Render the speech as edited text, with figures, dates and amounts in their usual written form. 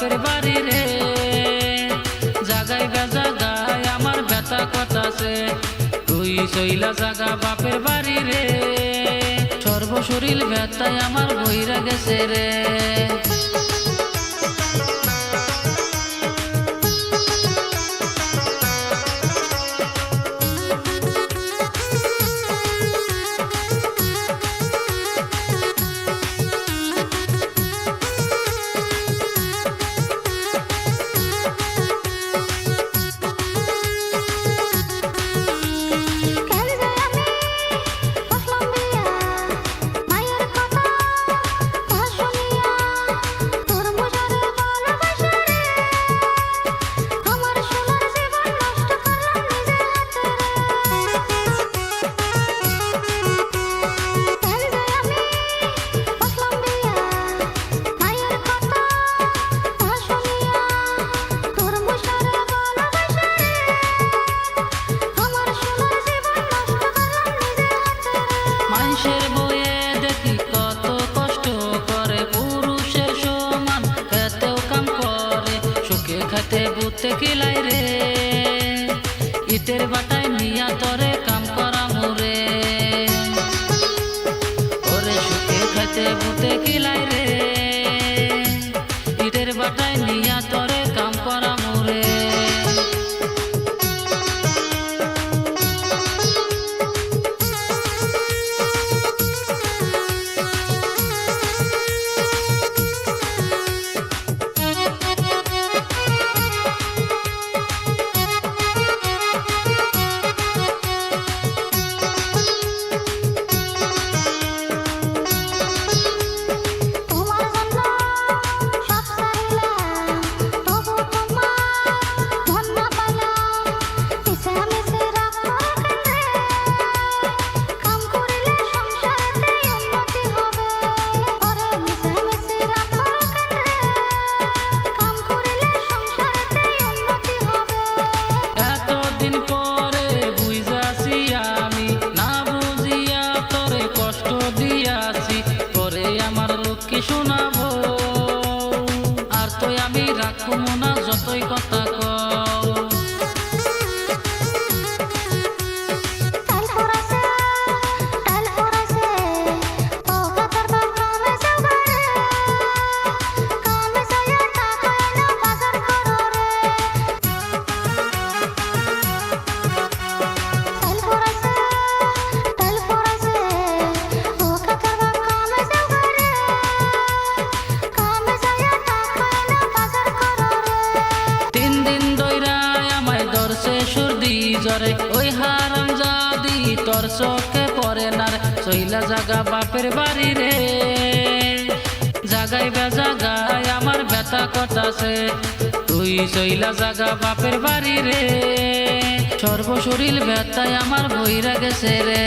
বাপের বাড়ি রে। জাগাই বেজাগায় আমার ব্যথা কটাছে, তুই চইলা জাগা বাপের বাড়ি রে। সর্বশরীর ব্যথায় আমার বইরা গেছে রে। মানুষের বইয়ে দেখি কত কষ্ট করে, পুরুষের সমান খেতেও কাম করে, সুখে খেতে বুঝতে কিলাই রে। ইটের বাটায় নিয়া তরে কাম করা মুরে, ওরে সুখে খেতে বুঝতে কিলাই রে। ইটের বাটায় নিয়া তরে কাম করা মুরে। কি শোনাবো আর তো আমি রাখবো না যতই কথা কও। জরে ওই হারাম জাদি তোর চোখে পড়ে না রে, চইলা জাগা বাপের বাড়ি রে। জাগাই বেজাগায় আমার ব্যথা কটাছে, তুই চইলা জাগা বাপের বাড়ি রে। সর্বশরীর ব্যথায় আমার বইরা গেছে রে।